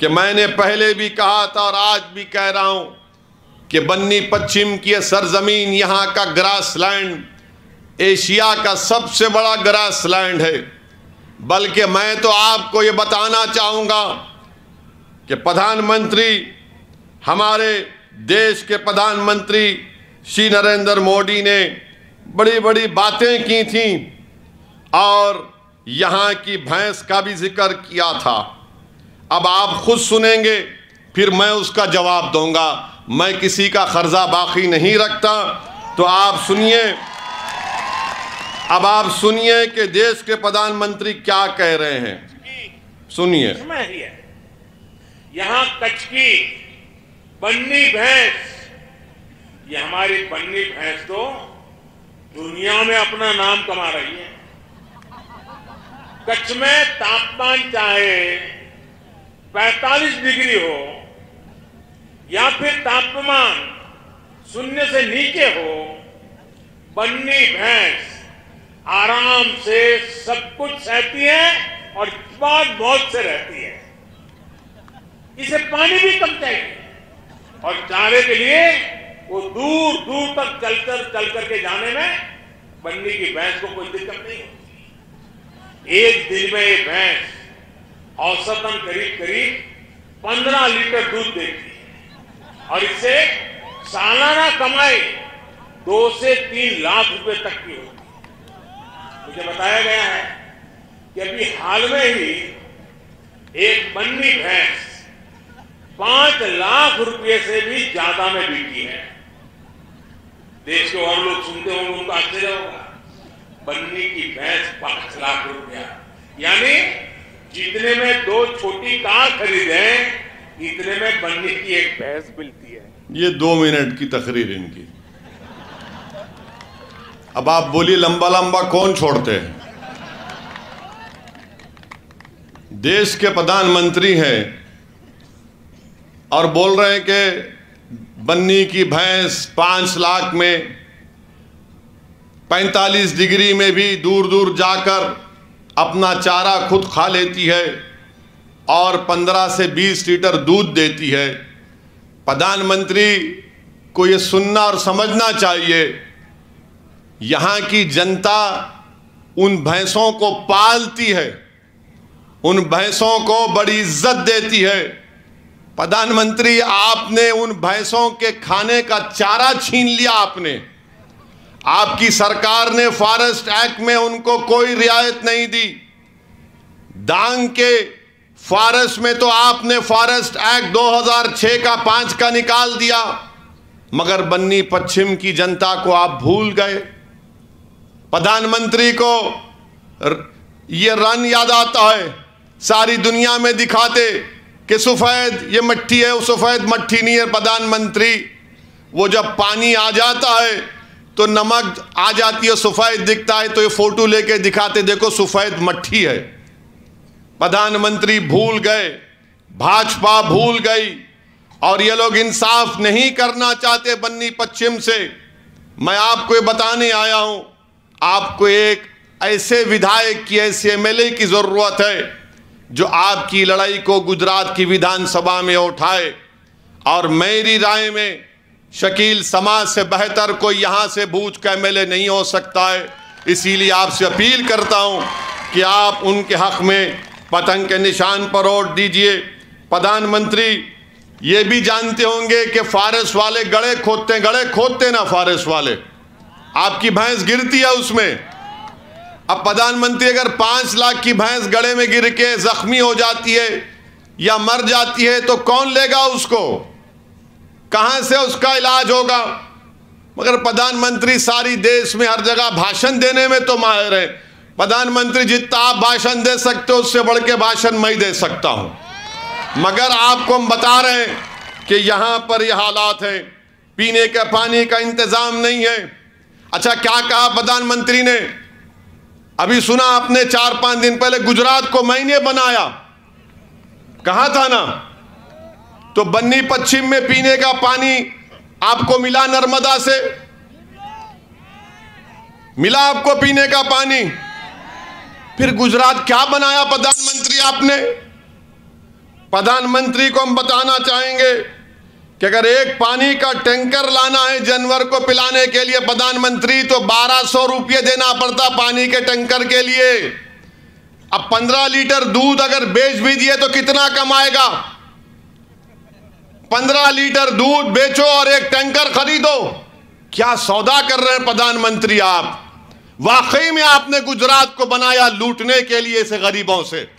कि मैंने पहले भी कहा था और आज भी कह रहा हूं कि बन्नी पश्चिम की सरजमीन, यहाँ का ग्रासलैंड एशिया का सबसे बड़ा ग्रासलैंड है। बल्कि मैं तो आपको ये बताना चाहूँगा कि प्रधानमंत्री, हमारे देश के प्रधानमंत्री श्री नरेंद्र मोदी ने बड़ी बड़ी बातें की थी और यहाँ की भैंस का भी जिक्र किया था। अब आप खुद सुनेंगे, फिर मैं उसका जवाब दूंगा। मैं किसी का कर्जा बाकी नहीं रखता। तो आप सुनिए, अब आप सुनिए कि देश के प्रधानमंत्री क्या कह रहे हैं। सुनिए। यहाँ कच्छ की बन्नी भैंस, ये हमारी बन्नी भैंस तो दुनिया में अपना नाम कमा रही है। कच्छ में तापमान चाहे 45 डिग्री हो या फिर तापमान 0 से नीचे हो, बन्नी भैंस आराम से सब कुछ सहती है और बहुत से रहती है। इसे पानी भी कम चाहिए और चारे के लिए वो दूर दूर तक चल करके जाने में बन्नी की भैंस को कोई दिक्कत नहीं होती। एक दिन में ये भैंस औसतन करीब 15 लीटर दूध देती है और इससे सालाना कमाई 2 से 3 लाख रुपए तक की होती है। मुझे बताया गया है कि अभी हाल में ही एक बन्नी भैंस 5 लाख रुपए से भी ज्यादा में बिकी है। देश के और लोग सुनते होंगे, उनको आश्चर्य होगा, बन्नी की भैंस 5 लाख रुपया, यानी जितने में 2 छोटी कार खरीदे इतने में बन्नी की एक भैंस मिलती है। ये 2 मिनट की तकरीर इनकी। अब आप बोलिए, लंबा लंबा कौन छोड़ते हैं? देश के प्रधानमंत्री हैं और बोल रहे हैं कि बन्नी की भैंस 5 लाख में 45 डिग्री में भी दूर दूर जाकर अपना चारा खुद खा लेती है और 15 से 20 लीटर दूध देती है। प्रधानमंत्री को ये सुनना और समझना चाहिए, यहाँ की जनता उन भैंसों को पालती है, उन भैंसों को बड़ी इज्जत देती है। प्रधानमंत्री, आपने उन भैंसों के खाने का चारा छीन लिया। आपकी सरकार ने फॉरेस्ट एक्ट में उनको कोई रियायत नहीं दी। डांग के फॉरेस्ट में तो आपने फॉरेस्ट एक्ट 2006 का 5 का निकाल दिया, मगर बन्नी पश्चिम की जनता को आप भूल गए। प्रधानमंत्री को ये रन याद आता है, सारी दुनिया में दिखाते कि सफेद ये मट्टी है, वो सफेद मट्टी नहीं है। प्रधानमंत्री, वो जब पानी आ जाता है तो नमक आ जाती है, सफेद दिखता है, तो ये फोटो लेके दिखाते, देखो सफेद मट्टी है। प्रधानमंत्री भूल गए, भाजपा भूल गई और ये लोग इंसाफ नहीं करना चाहते बन्नी पश्चिम से। मैं आपको ये बताने आया हूं, आपको एक ऐसे विधायक की, ऐसे एमएलए की जरूरत है जो आपकी लड़ाई को गुजरात की विधानसभा में उठाए। और मेरी राय में शकील समाज से बेहतर कोई यहां से भूज का एमएलए नहीं हो सकता है। इसीलिए आपसे अपील करता हूं कि आप उनके हक में पतंग के निशान पर वोट दीजिए। प्रधानमंत्री ये भी जानते होंगे कि फॉरेस्ट वाले गड़े खोदते ना, फॉरेस्ट वाले, आपकी भैंस गिरती है उसमें। अब प्रधानमंत्री, अगर 5 लाख की भैंस गड़े में गिर के जख्मी हो जाती है या मर जाती है तो कौन लेगा उसको? कहां से उसका इलाज होगा? मगर प्रधानमंत्री सारी देश में हर जगह भाषण देने में तो माहिर है। प्रधानमंत्री, जितना आप भाषण दे सकते हो उससे बढ़ के भाषण मैं ही दे सकता हूं। मगर आपको हम बता रहे हैं कि यहां पर यह हालात है, पीने के पानी का इंतजाम नहीं है। अच्छा, क्या कहा प्रधानमंत्री ने? अभी सुना आपने 4-5 दिन पहले गुजरात को मैंने बनाया, कहा था ना? तो बन्नी पश्चिम में पीने का पानी आपको मिला, नर्मदा से मिला आपको पीने का पानी। फिर गुजरात क्या बनाया प्रधानमंत्री आपने? प्रधानमंत्री को हम बताना चाहेंगे कि अगर एक पानी का टैंकर लाना है जानवर को पिलाने के लिए प्रधानमंत्री, तो 1200 रुपये देना पड़ता पानी के टैंकर के लिए। अब 15 लीटर दूध अगर बेच भी दिए तो कितना कमाएगा? 15 लीटर दूध बेचो और एक टैंकर खरीदो। क्या सौदा कर रहे हैं प्रधानमंत्री आप? वाकई में आपने गुजरात को बनाया लूटने के लिए से गरीबों से।